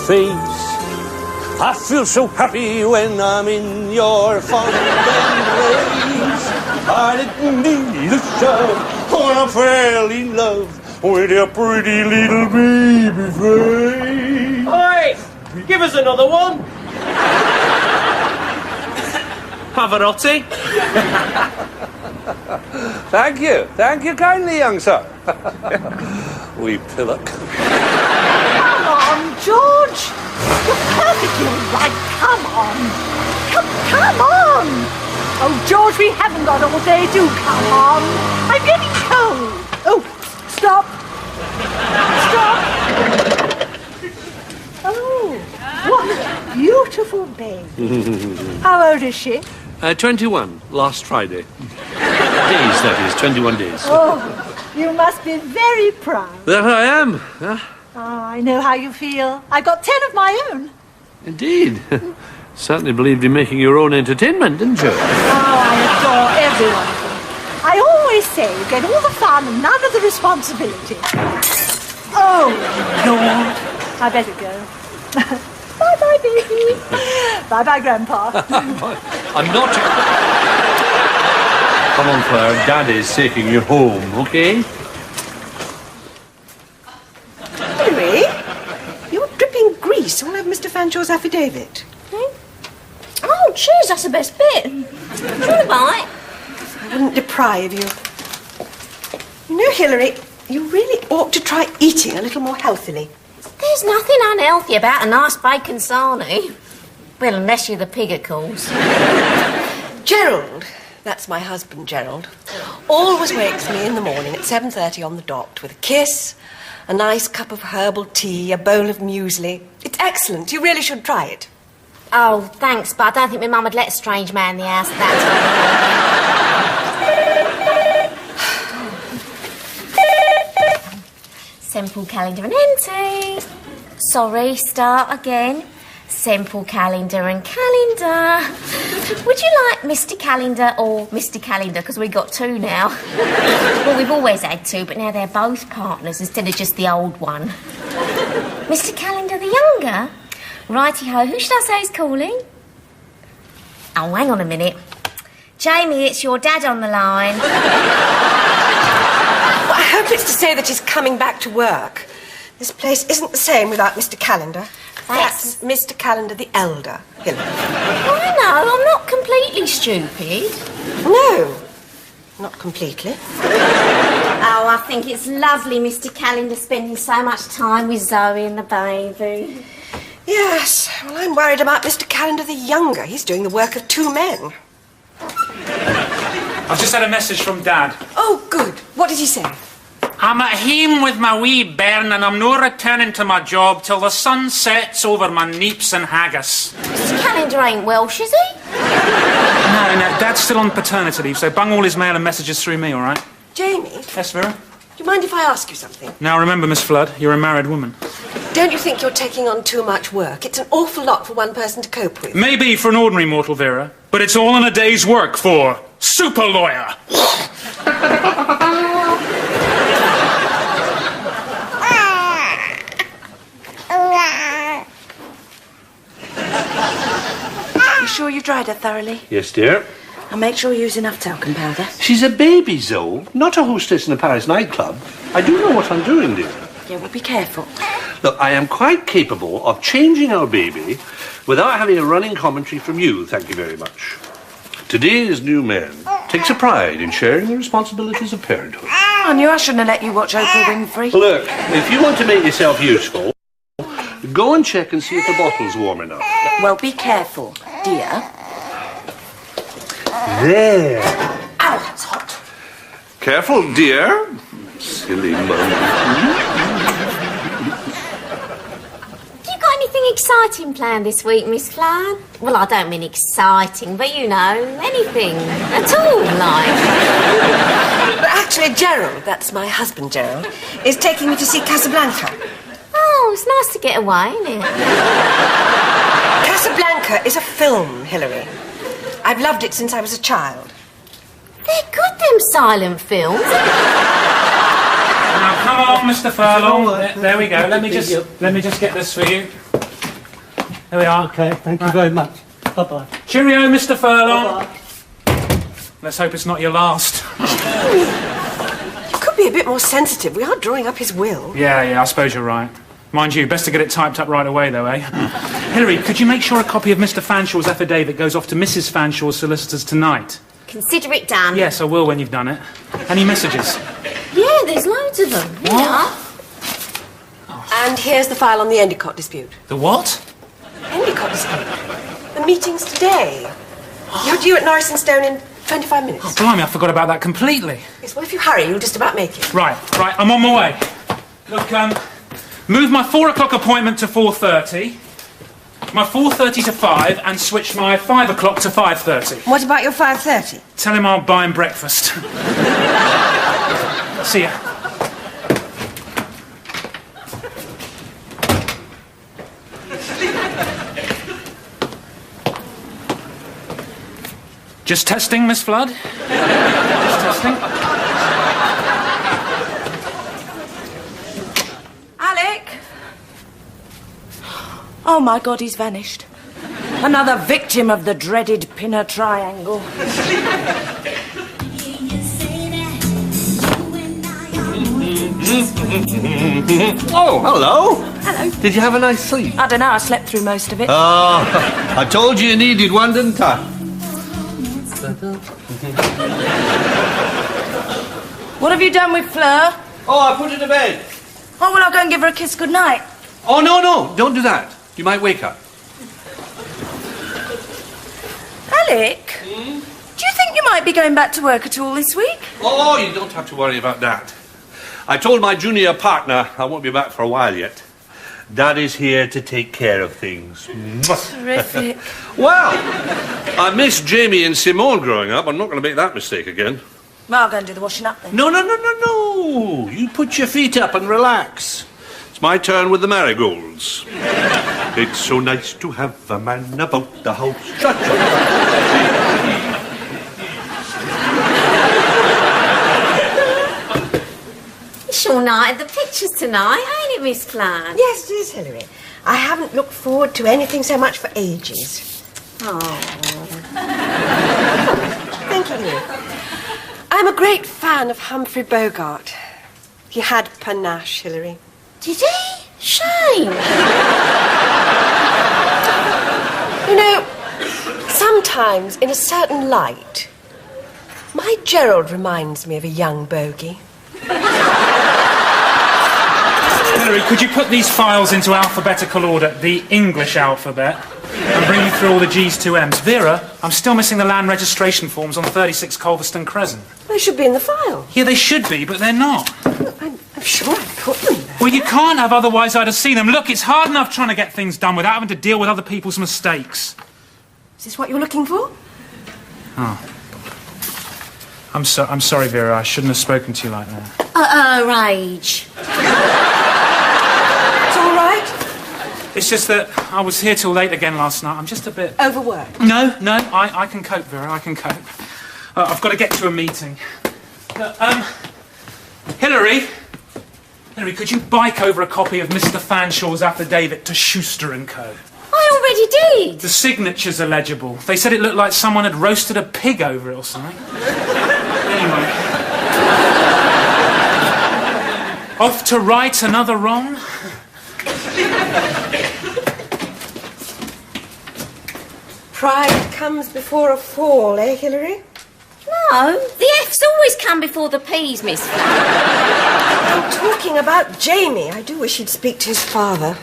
Face. I feel so happy when I'm in your fond embrace. I didn't need a shove when I fell in love with your pretty little baby face. Oi! Give us another one. Pavarotti. Thank you kindly, young sir. Wee pillock. Come on, George. You're perfectly all right. Come on. Come on. Oh, George, we haven't got all day. Do come on. I'm getting cold. Oh, stop. Oh, what a beautiful baby. How old is she? 21, last Friday. Days, that is, 21 days. Oh, you must be very proud. That I am. Oh, I know how you feel. I've got 10 of my own. Indeed. Certainly believed in making your own entertainment, didn't you? Oh, I adore everyone. I always say you get all the fun and none of the responsibility. Oh, Lord. I better go. Bye-bye, baby. Bye-bye, Grandpa. I'm not... Come on, Claire. Daddy's taking you home, okay? Henry, you're dripping grease all over Mr. Fanshaw's affidavit. Oh, cheese, that's the best bit. Do you want a bite? I wouldn't deprive you. You know, Hilary, you really ought to try eating a little more healthily. There's nothing unhealthy about a nice bacon sarnie. Well, unless you're the pig, of course. Gerald, that's my husband, Gerald, always wakes me in the morning at 7:30 on the dot with a kiss, a nice cup of herbal tea, a bowl of muesli. It's excellent. You really should try it. Oh, thanks, but I don't think my mum would let a strange man in the house at that time. Simple calendar and empty. Sorry, start again. Simple calendar and calendar. Would you like Mr. Calendar or Mr. Calendar? Because we've got two now. Well, we've always had two, but now they're both partners instead of just the old one. Mr. Calendar the younger? Righty-ho, who should I say is calling? Oh, hang on a minute. Jamie, it's your dad on the line. Well, I hope it's to say that he's coming back to work. This place isn't the same without Mr. Calendar. That's Mr. Calendar the elder, Hilary. Oh, I know, I'm not completely stupid. No, not completely. Oh, I think it's lovely, Mr. Calendar, spending so much time with Zoe and the baby. Yes, well, I'm worried about Mr. Calendar the younger. He's doing the work of two men. I've just had a message from Dad. Oh, good. What did he say? I'm at home with my wee bairn and I'm no returning to my job till the sun sets over my neeps and haggis. Mr. Calendar ain't Welsh, is he? No, Dad's still on paternity leave, so bung all his mail and messages through me, all right? Jamie? Yes, Vera? Do you mind if I ask you something? Now remember, Miss Flood, you're a married woman. Don't you think you're taking on too much work? It's an awful lot for one person to cope with. Maybe for an ordinary mortal, Vera, but it's all in a day's work for super lawyer. You sure you dried her thoroughly? Yes, dear. And make sure you use enough talcum powder. She's a baby, Zoe, not a hostess in a Paris nightclub. I do know what I'm doing, dear. Yeah, well, be careful. Look, I am quite capable of changing our baby without having a running commentary from you, thank you very much. Today's new man takes a pride in sharing the responsibilities of parenthood. I knew I shouldn't have let you watch Oprah Winfrey. Look, if you want to make yourself useful, go and check and see if the bottle's warm enough. Well, be careful, dear. There. Ow, that's hot. Careful, dear. Silly mum. You got anything exciting planned this week, Miss Flood? Well, I don't mean exciting, but you know, anything at all, like. But actually, Gerald, that's my husband, Gerald, is taking me to see Casablanca. Oh, it's nice to get away, isn't it? Casablanca is a film, Hilary. I've loved it since I was a child. They're good, them silent films. Now, come on, Mr. Furlong. There we go. Let me just get this for you. There we are. Okay, thank you very much. Bye-bye. Cheerio, Mr. Furlong. Bye-bye. Let's hope it's not your last. You could be a bit more sensitive. We are drawing up his will. Yeah, I suppose you're right. Mind you, best to get it typed up right away, though, eh? Hilary, could you make sure a copy of Mr. Fanshaw's affidavit goes off to Mrs. Fanshaw's solicitors tonight? Consider it done. Yes, I will when you've done it. Any messages? Yeah, there's loads of them. What? And here's the file on the Endicott dispute. The what? Endicott dispute? The meeting's today. You're due at Norris and Stone in 25 minutes. Oh, blimey, I forgot about that completely. Yes, well, if you hurry, you'll just about make it. Right, I'm on my way. Look, move my 4 o'clock appointment to 4:30, my 4:30 to 5, and switch my 5 o'clock to 5:30. What about your 5:30? Tell him I'll buy him breakfast. See ya. Just testing, Miss Flood? Just testing. Alec! Oh my God, he's vanished. Another victim of the dreaded Pinner Triangle. Oh, hello. Hello. Did you have a nice sleep? I don't know, I slept through most of it. Oh, I told you needed one, didn't I? What have you done with Fleur? Oh, I put her to bed. Oh, well, I'll go and give her a kiss goodnight. Oh, no, don't do that. You might wake up. Alec, do you think you might be going back to work at all this week? Oh, you don't have to worry about that. I told my junior partner I won't be back for a while yet. Daddy's here to take care of things. Terrific. Well, I missed Jamie and Simone growing up. I'm not going to make that mistake again. Well, I'll go and do the washing up then. No. You put your feet up and relax. It's my turn with the marigolds. It's so nice to have a man about the house. Shut up. It's your night at the pictures tonight, ain't it, Miss Flood? Yes, it is, Hilary. I haven't looked forward to anything so much for ages. Oh. Thank you, Hilary. I'm a great fan of Humphrey Bogart. He had panache, Hilary. Did he? Shame. You know, sometimes in a certain light, my Gerald reminds me of a young bogey. Hilary, could you put these files into alphabetical order, the English alphabet, and bring me through all the G's to M's? Vera, I'm still missing the land registration forms on 36 Culverston Crescent. They should be in the file. Yeah, they should be, but they're not. I'm sure I put them there. Well, you can't have, otherwise I'd have seen them. Look, it's hard enough trying to get things done without having to deal with other people's mistakes. Is this what you're looking for? Oh. I'm sorry, Vera. I shouldn't have spoken to you like that. Rage. It's all right. It's just that I was here till late again last night. I'm just a bit... Overworked. No, I can cope, Vera. I can cope. I've got to get to a meeting. Hilary, could you bike over a copy of Mr. Fanshaw's affidavit to Schuster & Co.? I already did. The signatures are legible. They said it looked like someone had roasted a pig over it or something. Anyway. Off to right another wrong? Pride comes before a fall, eh, Hilary? No, the F's always come before the P's, Miss Flood. I'm talking about Jamie. I do wish he'd speak to his father.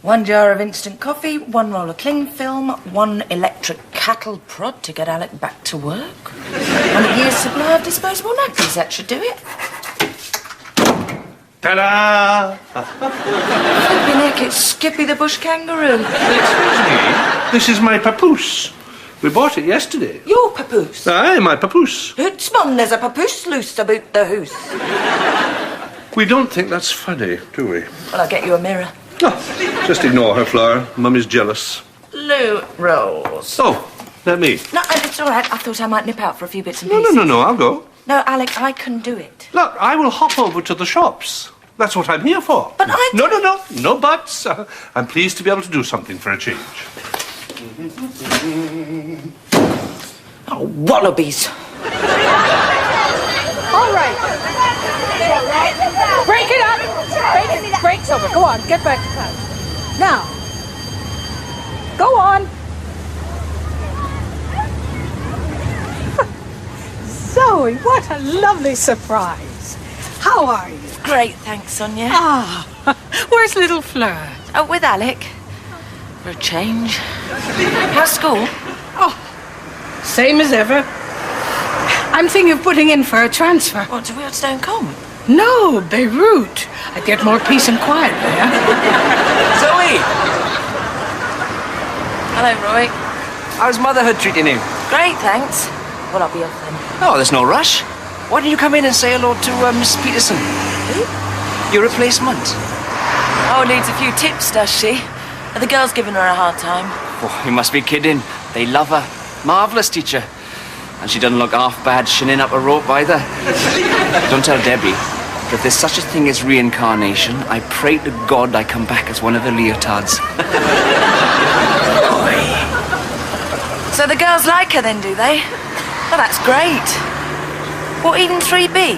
1 jar of instant coffee, 1 roll of cling film, 1 electric cattle prod to get Alec back to work, and a year's supply of disposable nappies. That should do it. Ta-da! Flipping heck, it's Skippy the bush kangaroo. Excuse me, this is my papoose. We bought it yesterday. Your papoose? Aye, my papoose. Hootsman, there's a papoose loose about the house. We don't think that's funny, do we? Well, I'll get you a mirror. Oh, just ignore her, Flora. Mummy's jealous. Lou Rose. Oh, let me. No, it's all right. I thought I might nip out for a few bits and No, pieces. no, I'll go. No, Alec, I can do it. Look, I will hop over to the shops. That's what I'm here for. But I... No buts. I'm pleased to be able to do something for a change. Oh, wallabies. All right. Break it up. Break's over. Go on, get back to class. Now, go on. Zoe, what a lovely surprise. How are you? Great, thanks, Sonia. Ah, where's little Fleur? Oh, with Alec. For a change. How's school? Oh, same as ever. I'm thinking of putting in for a transfer. What, to Wealdstone Common? No, Beirut. I'd get more peace and quiet there. Zoe! Hello, Roy. How's motherhood treating you? Great, thanks. Well, I'll be off then. Oh, there's no rush. Why don't you come in and say hello to Miss Peterson? Who? Your replacement. Oh, needs a few tips, does she? Are the girls giving her a hard time? Oh, you must be kidding. They love her. Marvellous teacher. And she doesn't look half bad shinning up a rope either. Don't tell Debbie. But if there's such a thing as reincarnation, I pray to God I come back as one of the leotards. So the girls like her then, do they? Oh, that's great. What, even 3B?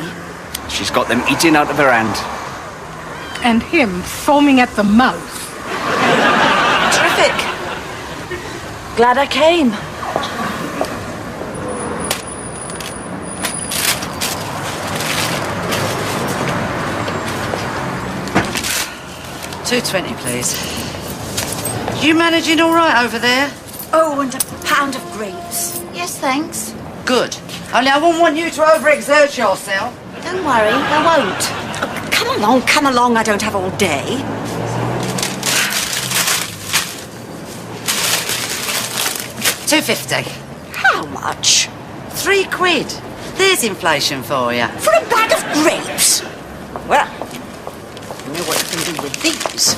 She's got them eating out of her hand. And him foaming at the mouth. Terrific. Glad I came. $2.20, please. You managing all right over there? Oh, and a pound of grapes. Yes, thanks. Good. Only I wouldn't want you to overexert yourself. Don't worry, I won't. Oh, come along, I don't have all day. $2.50. How much? £3. There's inflation for you. For a bag of grapes? Well, you know what you can do with these.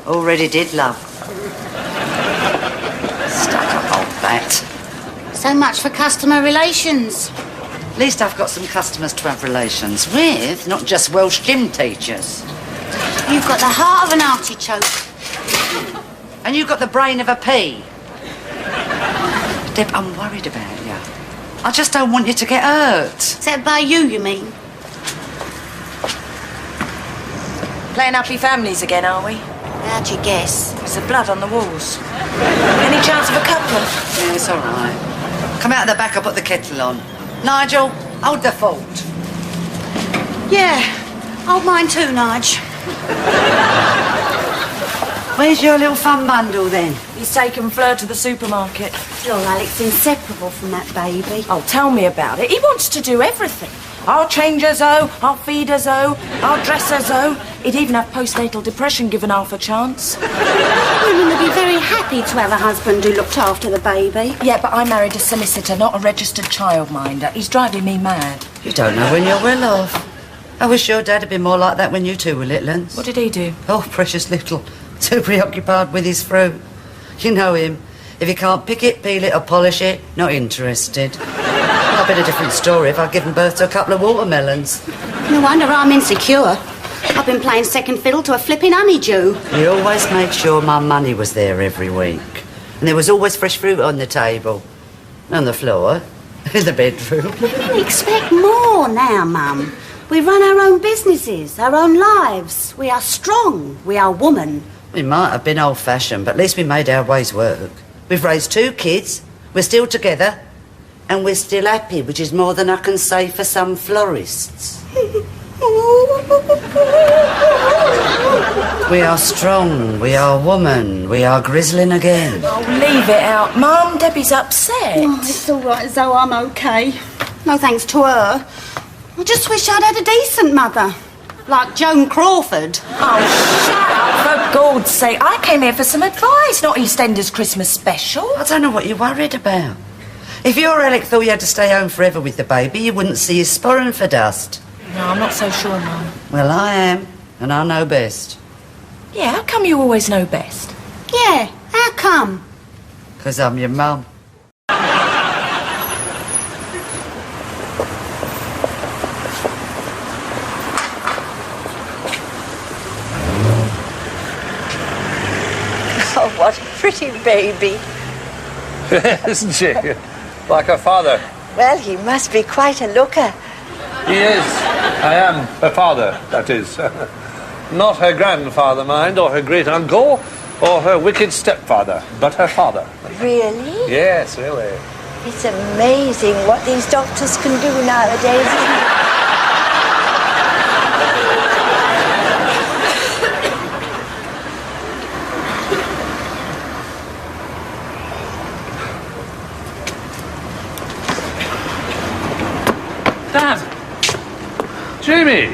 Already did, love. Stuck up old bat. So much for customer relations. At least I've got some customers to have relations with, not just Welsh gym teachers. You've got the heart of an artichoke. And you've got the brain of a pea. Deb, I'm worried about you. I just don't want you to get hurt. Is that by you mean? Playing happy families again, are we? How'd you guess? There's the blood on the walls. Any chance of a coupler? Yeah, it's all right. Come out the back, I'll put the kettle on. Nigel, hold the fort. Yeah, hold mine too, Nige. Where's your little fun bundle, then? He's taken Fleur to the supermarket. Sure, Alec's inseparable from that baby. Oh, tell me about it. He wants to do everything. I'll change her, Zoe. I'll feed her, Zoe. I'll dress her, Zoe. He'd even have postnatal depression given half a chance. Women would be very happy to have a husband who looked after the baby. Yeah, but I married a solicitor, not a registered childminder. He's driving me mad. You don't know when you're well off. I wish your dad had been more like that when you two were little uns. What did he do? Oh, precious little. Too preoccupied with his fruit. You know him. If he can't pick it, peel it or polish it, not interested. Might have been a different story if I'd given birth to a couple of watermelons. No wonder I'm insecure. I've been playing second fiddle to a flipping honeydew. We always made sure my money was there every week. And there was always fresh fruit on the table. On the floor. In the bedroom. We can expect more now, Mum. We run our own businesses, our own lives. We are strong. We are woman. We might have been old-fashioned, but at least we made our ways work. We've raised 2 kids, we're still together, and we're still happy, which is more than I can say for some florists. We are strong, we are woman, we are grizzling again. Oh, leave it out, Mum. Debbie's upset. Oh, it's all right, Zoe, I'm okay. No thanks to her. I just wish I'd had a decent mother. Like Joan Crawford. Oh, shut up, for God's sake. I came here for some advice, not EastEnders Christmas special. I don't know what you're worried about. If your Alec thought you had to stay home forever with the baby, you wouldn't see his sporran for dust. No, I'm not so sure, Mum. Well, I am, and I know best. Yeah, how come you always know best? Yeah, how come? 'Cause I'm your mum. Oh, what a pretty baby. Isn't she? Like her father. Well, he must be quite a looker. He is. I am her father, that is. Not her grandfather, mind, or her great-uncle, or her wicked stepfather, but her father. Really? Yes, really. It's amazing what these doctors can do nowadays, isn't it? Dad! Jamie,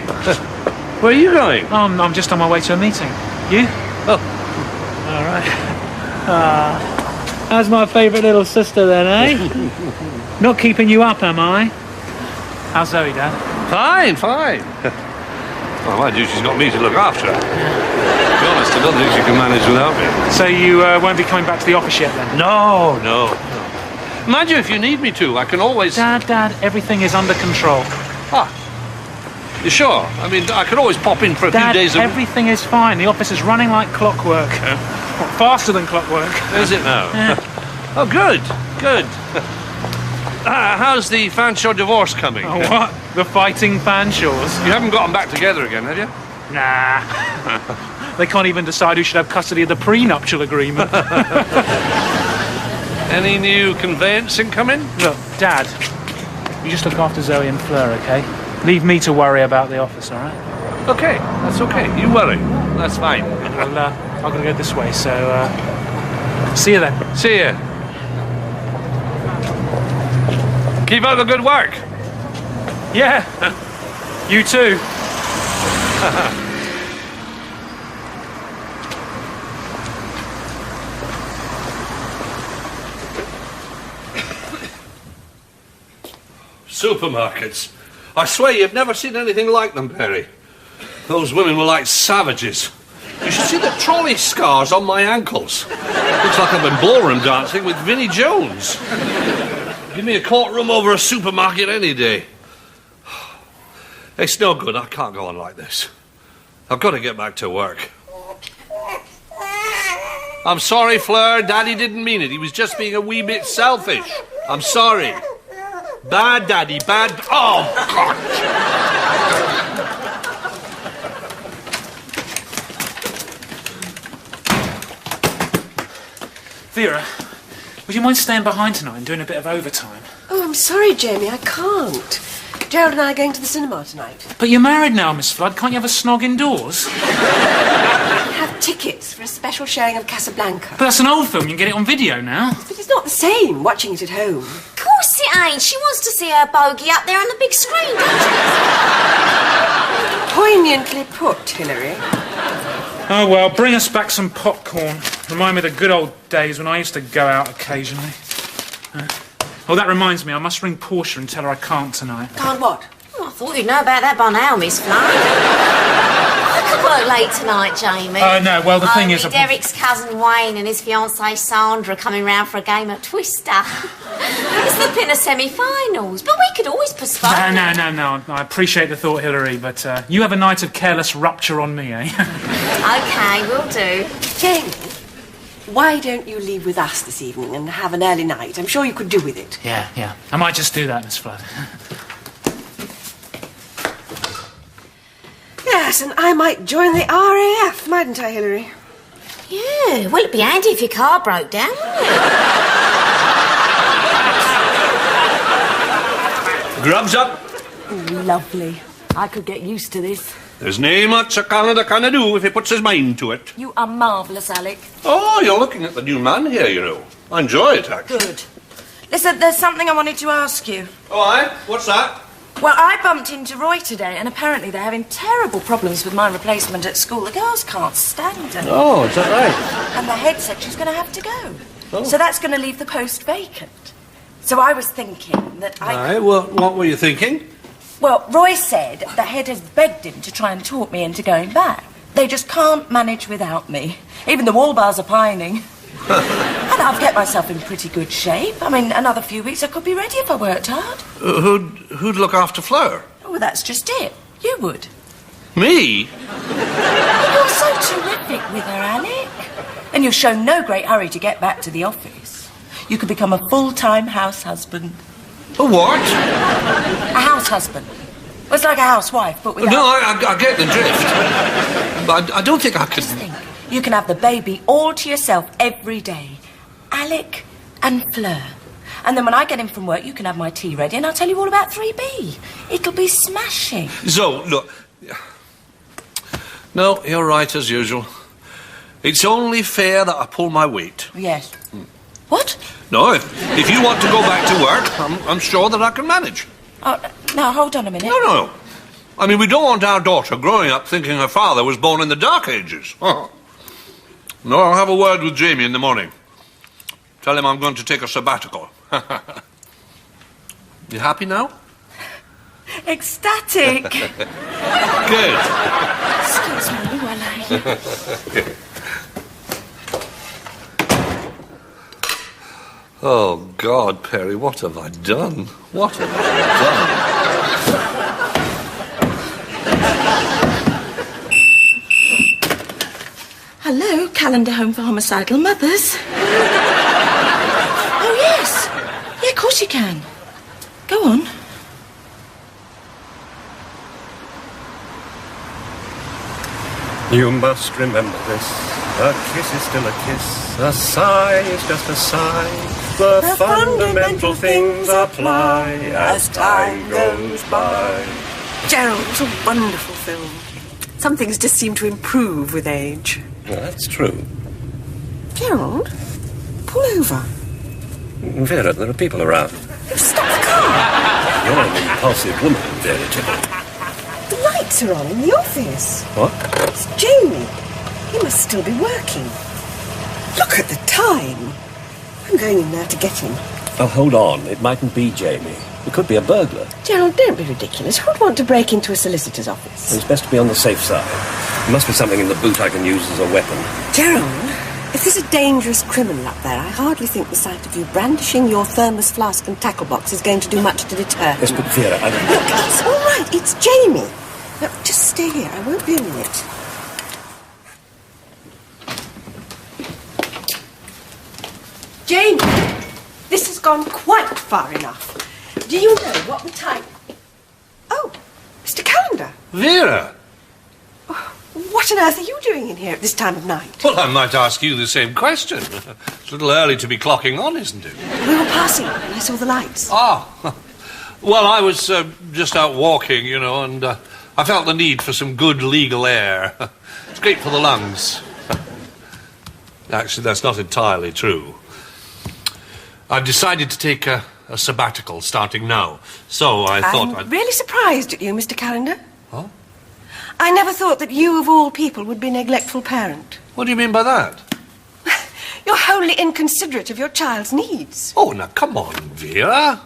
where are you going? Oh, I'm just on my way to a meeting. You? Oh. All right. How's my favourite little sister then, eh? Not keeping you up, am I? How's Zoe, Dad? Fine, fine. Well, mind you, she's got me to look after her. To be honest, I don't think she can manage without me. So you won't be coming back to the office yet, then? No. Mind you, if you need me to, I can always... Dad, everything is under control. Ah. You sure? I mean, I could always pop in for a few days... Dad, everything is fine. The office is running like clockwork. What, faster than clockwork. Is it now? Yeah. Oh, good. How's the Fanshawe divorce coming? Oh, what? The fighting Fanshaws? You haven't got them back together again, have you? Nah. They can't even decide who should have custody of the prenuptial agreement. Any new conveyancing coming? Look, Dad, you just look after Zoe and Fleur, okay? Leave me to worry about the office, all right? Okay, that's okay. You worry. That's fine. Well, I've got to go this way, so see you then. See ya. Keep up the good work. Yeah, you too. Supermarkets. I swear you've never seen anything like them, Perry. Those women were like savages. You should see the trolley scars on my ankles. Looks like I've been ballroom dancing with Vinnie Jones. Give me a courtroom over a supermarket any day. It's no good. I can't go on like this. I've got to get back to work. I'm sorry, Fleur. Daddy didn't mean it. He was just being a wee bit selfish. I'm sorry. Bad Daddy, bad... Oh, God! Vera, would you mind staying behind tonight and doing a bit of overtime? Oh, I'm sorry, Jamie, I can't. Gerald and I are going to the cinema tonight. But you're married now, Miss Flood. Can't you have a snog indoors? We have tickets for a special showing of Casablanca. But that's an old film. You can get it on video now. But it's not the same, watching it at home. Of course it ain't. She wants to see her bogey up there on the big screen, don't she? Poignantly put, Hilary. Oh, well, bring us back some popcorn. Remind me of the good old days when I used to go out occasionally. Oh, that reminds me, I must ring Portia and tell her I can't tonight. Can't what? Oh, I thought you'd know about that by now, Miss Flood. I could work late tonight, Jamie. Oh, no, well, the thing is... Derek's cousin Wayne and his fiancée Sandra coming round for a game at Twister. It's the Pinner semi-finals, but we could always postpone. No. I appreciate the thought, Hilary, but you have a night of careless rupture on me, eh? OK, we'll do. Jamie, why don't you leave with us this evening and have an early night? I'm sure you could do with it. Yeah. I might just do that, Miss Flood. Yes, and I might join the RAF, mightn't I, Hilary? Yeah, well, it'd be handy if your car broke down, wouldn't it? Grubs up. Lovely. I could get used to this. There's nae much a Canada can do if he puts his mind to it. You are marvellous, Alec. Oh, you're looking at the new man here, you know. I enjoy it, actually. Good. Listen, there's something I wanted to ask you. Oh, aye? What's that? Well, I bumped into Roy today, and apparently they're having terrible problems with my replacement at school. The girls can't stand her. Oh, is that right? And the head said she's going to have to go. Oh. So that's going to leave the post vacant. So I was thinking that Right, well, what were you thinking? Well, Roy said the head has begged him to try and talk me into going back. They just can't manage without me. Even the wall bars are pining. And I've kept myself in pretty good shape. I mean, another few weeks I could be ready if I worked hard. Who'd look after Fleur? Oh, well, that's just it. You would. Me? You're so terrific with her, Alec. And you'll show no great hurry to get back to the office. You could become a full-time house husband. A what? A house husband. Well, it's like a housewife, but without... No, I get the drift. But I don't think I could... Just think. You can have the baby all to yourself every day. Alec and Fleur. And then when I get in from work, you can have my tea ready and I'll tell you all about 3B. It'll be smashing. So, look... No, you're right, as usual. It's only fair that I pull my weight. Yes. What? No, if you want to go back to work, I'm sure that I can manage. Oh, now, hold on a minute. No. I mean, we don't want our daughter growing up thinking her father was born in the Dark Ages. Oh. No, I'll have a word with Jamie in the morning. Tell him I'm going to take a sabbatical. You happy now? Ecstatic. Good. Excuse me while I... Oh, God, Perry, what have I done? What have I done? Hello, Calendar Home for Homicidal Mothers. Oh, yes. Yeah, of course you can. Go on. You must remember this. A kiss is still a kiss. A sigh is just a sigh. The fundamental things apply as time goes by. Gerald, it's a wonderful film. Some things just seem to improve with age. Well, that's true. Gerald, pull over. Vera, there are people around. Stop the car! You're an impulsive woman, Vera Tippett. The lights are on in the office. What? It's Jamie. He must still be working. Look at the time. I'm going in there to get him. Oh, hold on. It mightn't be Jamie. It could be a burglar. Gerald, don't be ridiculous. Who'd want to break into a solicitor's office? It's best to be on the safe side. There must be something in the boot I can use as a weapon. Gerald, if there's a dangerous criminal up there, I hardly think the sight of you brandishing your thermos flask and tackle box is going to do much to deter him. Yes, but Vera, I... Look, it's all right. It's Jamie. Look, just stay here. I won't be a minute. Jamie, this has gone quite far enough. Do you know what the time... Oh, Mr. Calendar. Vera! What on earth are you doing in here at this time of night? Well, I might ask you the same question. It's a little early to be clocking on, isn't it? We were passing and I saw the lights. Ah. Well, I was just out walking, you know, and I felt the need for some good legal air. It's great for the lungs. Actually, that's not entirely true. I've decided to take a sabbatical starting now, so I thought I'm really surprised at you, Mr. Calendar. Huh? I never thought that you, of all people, would be a neglectful parent. What do you mean by that? You're wholly inconsiderate of your child's needs. Oh, now, come on, Vera.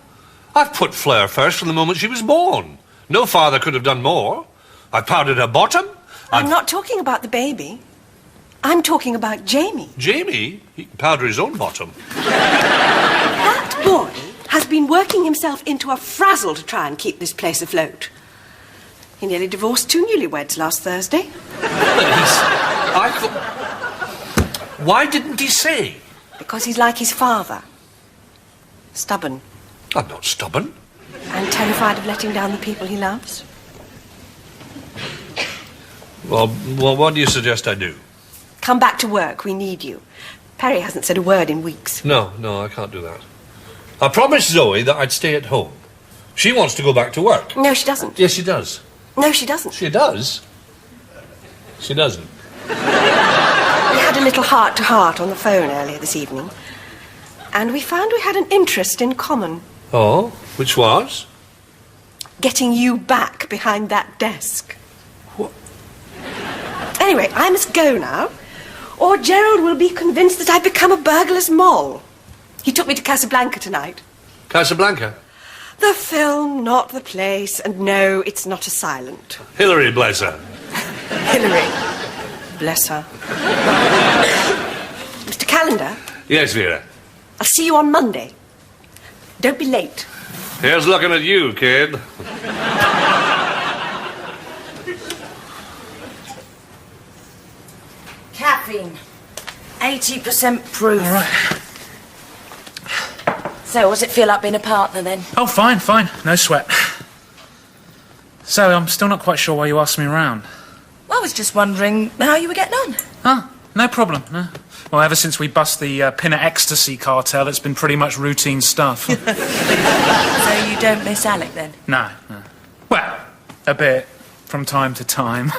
I've put Fleur first from the moment she was born. No father could have done more. I powdered her bottom. I'm not talking about the baby. I'm talking about Jamie. Jamie? He can powder his own bottom. That boy has been working himself into a frazzle to try and keep this place afloat. He nearly divorced 2 newlyweds last Thursday. Why didn't he say? Because he's like his father. Stubborn. I'm not stubborn. And terrified of letting down the people he loves. Well, what do you suggest I do? Come back to work. We need you. Perry hasn't said a word in weeks. No, I can't do that. I promised Zoe that I'd stay at home. She wants to go back to work. No, she doesn't. Yes, she does. No, she doesn't. She does? She doesn't. We had a little heart-to-heart on the phone earlier this evening. And we found we had an interest in common. Oh, which was? getting you back behind that desk. What? Anyway, I must go now, or Gerald will be convinced that I've become a burglar's moll. He took me to Casablanca tonight. Casablanca? The film, not the place, and no, it's not a silent. Hillary, bless her. Hillary, bless her. Mr. Calendar? Yes, Vera. I'll see you on Monday. Don't be late. Here's looking at you, kid. Caffeine. 80% proof. All right. So, what's it feel like being a partner, then? Oh, fine. No sweat. So, I'm still not quite sure why you asked me around. I was just wondering how you were getting on. Oh, no problem, no. Well, ever since we bust the Pinner Ecstasy cartel, it's been pretty much routine stuff. So you don't miss Alec, then? No. Well, a bit, from time to time.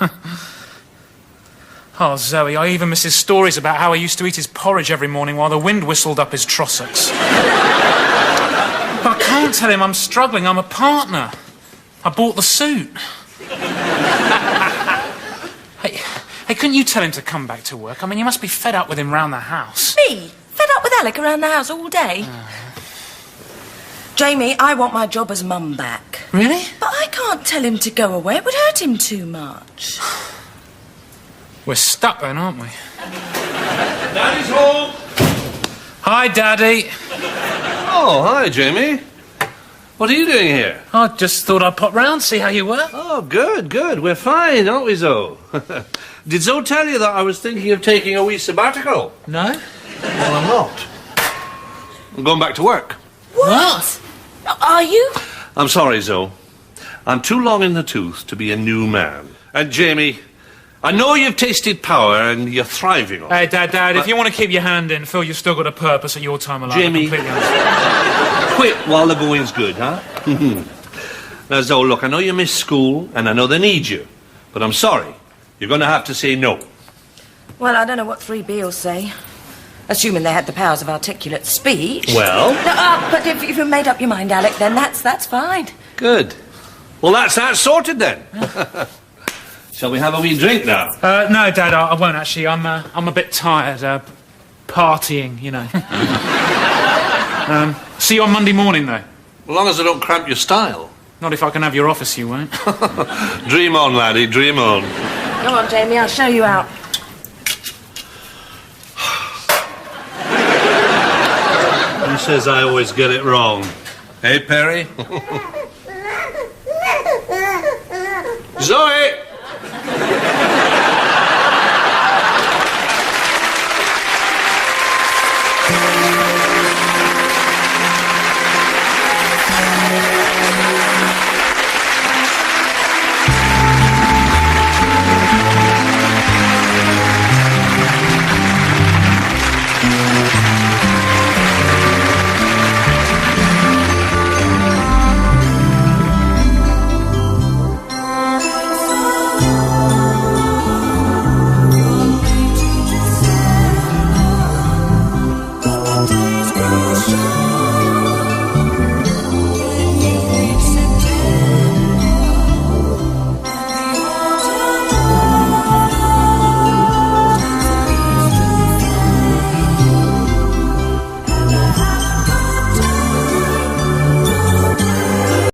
Oh, Zoe, I even miss his stories about how he used to eat his porridge every morning while the wind whistled up his trossachs. But I can't tell him I'm struggling. I'm a partner. I bought the suit. Hey, couldn't you tell him to come back to work? I mean, you must be fed up with him round the house. Me? Fed up with Alec around the house all day? Jamie, I want my job as mum back. Really? But I can't tell him to go away. It would hurt him too much. We're stuck then, aren't we? Daddy's home. Hi, Daddy. Oh, hi, Jamie. What are you doing here? I just thought I'd pop round, see how you were. Oh, good. We're fine, aren't we, Zoe? Did Zoe tell you that I was thinking of taking a wee sabbatical? No? Well, I'm not. I'm going back to work. What? Are you? I'm sorry, Zoe. I'm too long in the tooth to be a new man. And, Jamie, I know you've tasted power and you're thriving on it. Hey, Dad, if you want to keep your hand in, Phil, you've still got a purpose at your time of life. Jamie, I completely understand. quit while the going's good, huh? Now, Zoe, look, I know you miss school and I know they need you, but I'm sorry. You're going to have to say no. Well, I don't know what 3B will say. Assuming they had the powers of articulate speech. Well? No, but if you've made up your mind, Alec, then that's fine. Good. Well, that's that sorted then. Shall we have a wee drink now? No, Dad, I won't actually. I'm a bit tired. Partying, you know. See you on Monday morning, though. As long as I don't cramp your style. Not if I can have your office, you won't. Dream on, laddie, dream on. Come on, Jamie, I'll show you out. Who says I always get it wrong? Hey, Perry? Zoe!